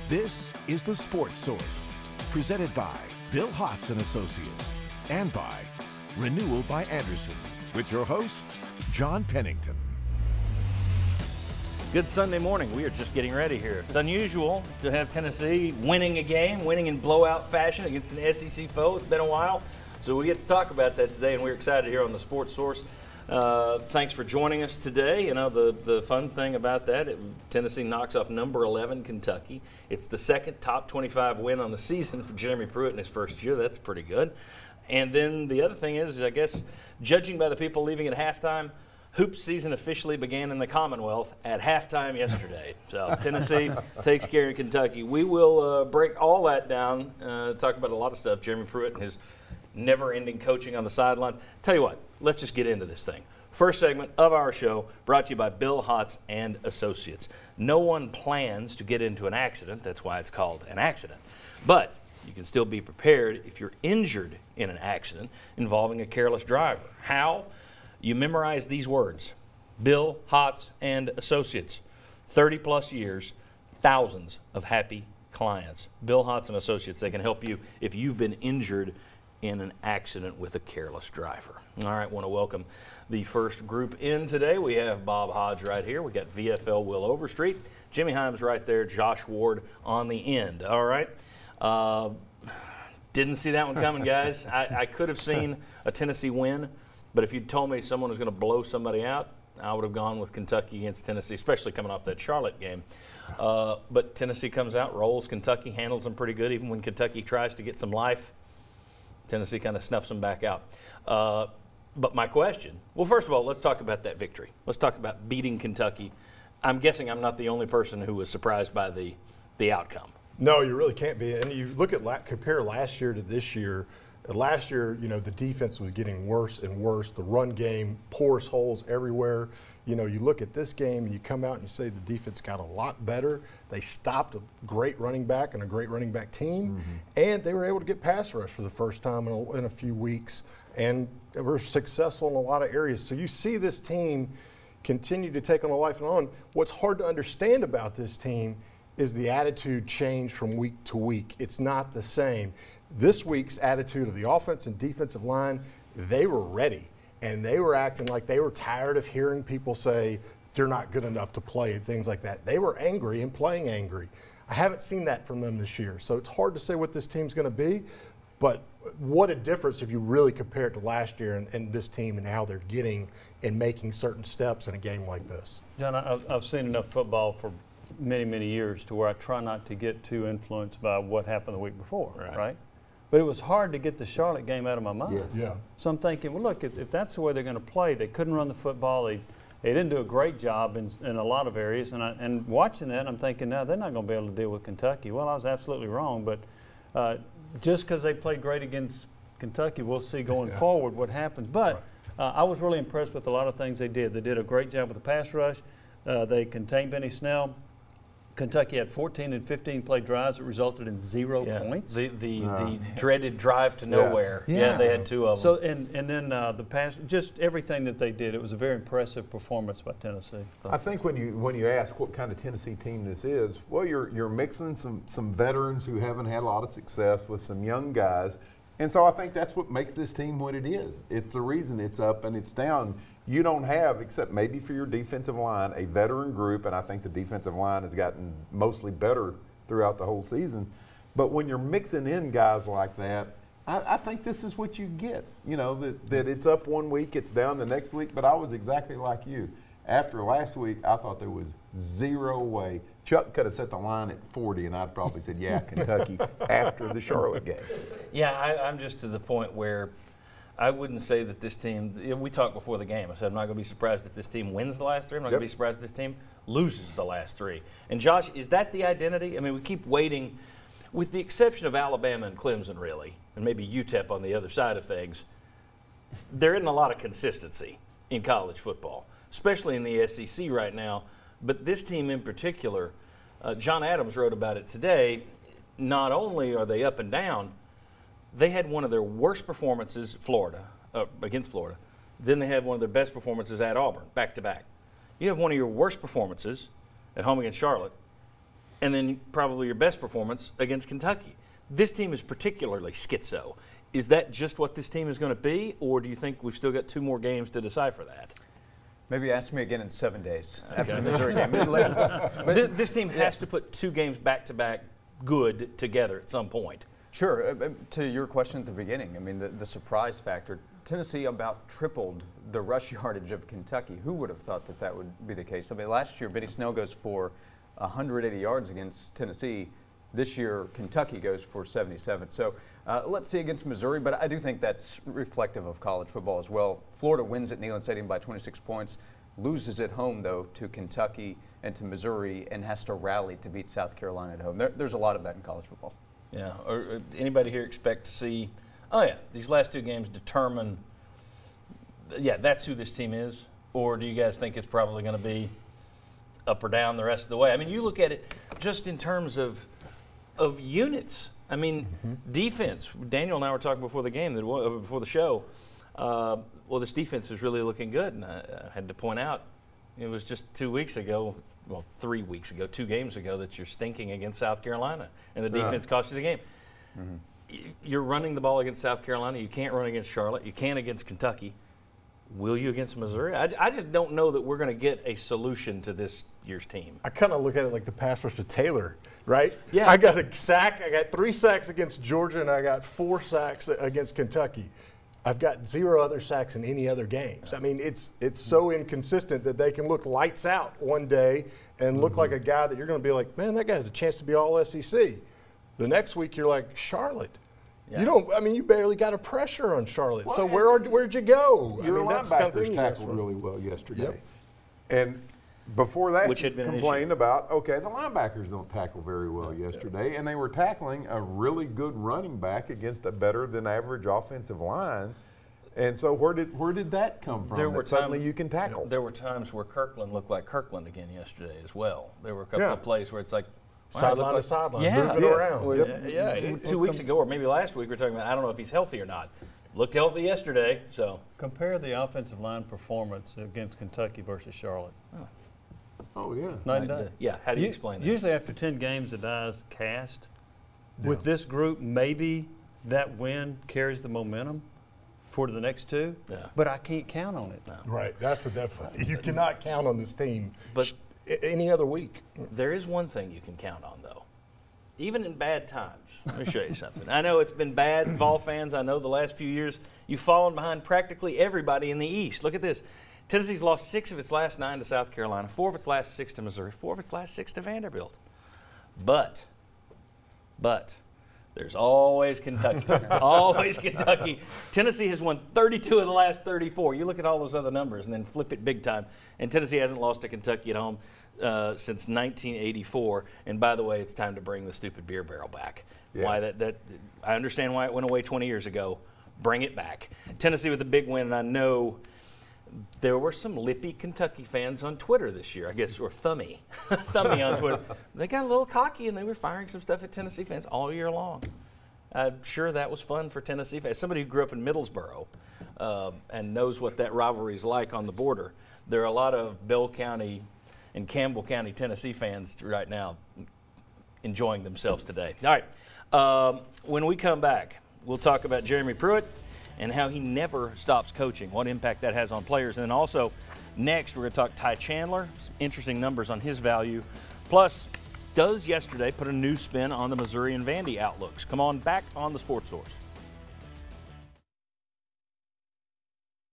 This is The Sports Source, presented by Bill Hotz and Associates, and by Renewal by Andersen, with your host, John Pennington. Good Sunday morning. We are just getting ready here. It's unusual to have Tennessee winning a game, winning in blowout fashion against an SEC foe. It's been a while, so we get to talk about that today, and we're excited here on The Sports Source. Thanks for joining us today. You know, the fun thing about that, Tennessee knocks off number 11 Kentucky. It's the second top 25 win on the season for Jeremy Pruitt in his first year. That's pretty good. And then the other thing is, I guess, judging by the people leaving at halftime, hoops season officially began in the Commonwealth at halftime yesterday. So Tennessee takes care of Kentucky. We will break all that down, talk about a lot of stuff. Jeremy Pruitt and his never-ending coaching on the sidelines. Tell you what, let's just get into this thing. First segment of our show brought to you by Bill Hotz and Associates. No one plans to get into an accident. That's why it's called an accident. But you can still be prepared if you're injured in an accident involving a careless driver. How? You memorize these words: Bill Hotz and Associates. 30-plus years, thousands of happy clients. Bill Hotz and Associates, they can help you if you've been injured in an accident with a careless driver. All right, want to welcome the first group in today. We have Bob Hodge right here. We got VFL Will Overstreet. Jimmy Himes right there. Josh Ward on the end. All right. Didn't see that one coming, guys. I could have seen a Tennessee win, but if you'd told me someone was going to blow somebody out, I would have gone with Kentucky against Tennessee, especially coming off that Charlotte game. But Tennessee comes out, rolls Kentucky, handles them pretty good. Even when Kentucky tries to get some life, Tennessee kind of snuffs them back out. But my question, well, first of all, let's talk about that victory. Let's talk about beating Kentucky. I'm guessing I'm not the only person who was surprised by the outcome. No, you really can't be. And you look at compare last year to this year. Last year, you know, the defense was getting worse and worse. The run game, porous holes everywhere. You know, you look at this game and you come out and you say the defense got a lot better. They stopped a great running back and a great running back team, and they were able to get pass rush for the first time in a few weeks, and they were successful in a lot of areas. So you see this team continue to take on a life and on. What's hard to understand about this team is the attitude change from week to week. It's not the same. This week's attitude of the offense and defensive line, they were ready, and they were acting like they were tired of hearing people say they're not good enough to play and things like that. They were angry and playing angry. I haven't seen that from them this year, so it's hard to say what this team's going to be, but what a difference if you really compare it to last year and this team and how they're getting and making certain steps in a game like this. John, I've seen enough football for many, many years to where I try not to get too influenced by what happened the week before, right? But it was hard to get the Charlotte game out of my mind. Yes. Yeah. So I'm thinking, well, look, if that's the way they're going to play, they couldn't run the football. They didn't do a great job in a lot of areas. And watching that, I'm thinking, no, they're not going to be able to deal with Kentucky. Well, I was absolutely wrong. But just because they played great against Kentucky, we'll see going forward what happens. But I was really impressed with a lot of things they did. They did a great job with the pass rush. They contained Benny Snell. Kentucky had 14 and 15 play drives that resulted in 0 points. The dreaded drive to nowhere. Yeah, they had 2 of them. So and then the pass, just everything that they did, it was a very impressive performance by Tennessee. I think when you ask what kind of Tennessee team this is, well, you're mixing some veterans who haven't had a lot of success with some young guys, and so I think that's what makes this team what it is. It's the reason it's up and it's down. You don't have, except maybe for your defensive line, a veteran group, and I think the defensive line has gotten mostly better throughout the whole season. But when you're mixing in guys like that, I think this is what you get. You know, that it's up one week, it's down the next week, but I was exactly like you. After last week, I thought there was 0 way. Chuck could have set the line at 40, and I'd probably said, yeah, Kentucky, after the Charlotte game. Yeah, I'm just to the point where I wouldn't say that this team, we talked before the game, I said I'm not going to be surprised if this team wins the last 3. I'm not going to be surprised if this team loses the last 3. And Josh, is that the identity? I mean, we keep waiting, with the exception of Alabama and Clemson really, and maybe UTEP on the other side of things, there isn't a lot of consistency in college football, especially in the SEC right now. But this team in particular, John Adams wrote about it today, not only are they up and down, they had one of their worst performances against Florida. Then they had one of their best performances at Auburn, back-to-back. You have one of your worst performances at home against Charlotte, and then probably your best performance against Kentucky. This team is particularly schizo. Is that just what this team is going to be, or do you think we've still got 2 more games to decipher that? Maybe ask me again in 7 days after the Missouri game. But this team has to put 2 games back-to-back good together at some point. Sure. To your question at the beginning, I mean, the surprise factor, Tennessee about tripled the rush yardage of Kentucky. Who would have thought that that would be the case? I mean, last year, Benny Snell goes for 180 yards against Tennessee. This year, Kentucky goes for 77. So let's see against Missouri, but I do think that's reflective of college football as well. Florida wins at Neyland Stadium by 26 points, loses at home, though, to Kentucky and to Missouri, and has to rally to beat South Carolina at home. There's a lot of that in college football. Yeah. Or anybody here expect to see, these last 2 games determine, that's who this team is? Or do you guys think it's probably going to be up or down the rest of the way? I mean, you look at it just in terms of units. I mean, defense. Daniel and I were talking before the game, before the show. This defense is really looking good. And I had to point out, it was just 2 weeks ago, 3 weeks ago, 2 games ago, that you're stinking against South Carolina, and the defense cost you the game. You're running the ball against South Carolina. You can't run against Charlotte. You can't against Kentucky. Will you against Missouri? I just don't know that we're going to get a solution to this year's team. I kind of look at it like the pass rush to Taylor, right? Yeah. I got a sack. I got 3 sacks against Georgia, and I got 4 sacks against Kentucky. I've got 0 other sacks in any other games. I mean, it's so inconsistent that they can look lights out one day and look like a guy that you're going to be like, man, that guy has a chance to be all SEC. The next week you're like, Charlotte. Yeah. You barely got a pressure on Charlotte. Well, so where'd you go? Your that's kind of linebackers thing tackled really well yesterday. Yep. And before that, Which you had been complained about, the linebackers don't tackle very well yesterday, and they were tackling a really good running back against a better than average offensive line. And so where did that come from? Suddenly you can tackle. There were times where Kirkland looked like Kirkland again yesterday as well. There were a couple of plays where it's like, sideline to sideline, moving around. 2 weeks ago, or maybe last week, we were talking about, I don't know if he's healthy or not. Looked healthy yesterday, so. Compare the offensive line performance against Kentucky versus Charlotte. Oh, yeah. Night and day. Yeah, how do you explain that? Usually after 10 games, the die's cast. With this group, maybe that win carries the momentum for the next 2, but I can't count on it. No. Right, that's the definite. You cannot count on this team But any other week. there is one thing you can count on, though. Even in bad times. Let me show you something. I know it's been bad, Vol fans. I know the last few years you've fallen behind practically everybody in the East. Look at this. Tennessee's lost 6 of its last 9 to South Carolina, 4 of its last 6 to Missouri, 4 of its last 6 to Vanderbilt. But there's always Kentucky. Always Kentucky. Tennessee has won 32 of the last 34. You look at all those other numbers and then flip it big time. And Tennessee hasn't lost to Kentucky at home since 1984. And by the way, it's time to bring the stupid beer barrel back. Yes. Why I understand why it went away 20 years ago. Bring it back. Tennessee with a big win, and I know there were some lippy Kentucky fans on Twitter this year, I guess, or thummy on Twitter. They got a little cocky, and they were firing some stuff at Tennessee fans all year long. I'm sure that was fun for Tennessee fans. Somebody who grew up in Middlesboro and knows what that rivalry is like on the border, there are a lot of Bell County and Campbell County Tennessee fans right now enjoying themselves today. All right, when we come back, we'll talk about Jeremy Pruitt and how he never stops coaching, what impact that has on players. And then also, next, we're going to talk Ty Chandler, some interesting numbers on his value. Plus, does yesterday put a new spin on the Missouri and Vandy outlooks? Come on back on the Sports Source.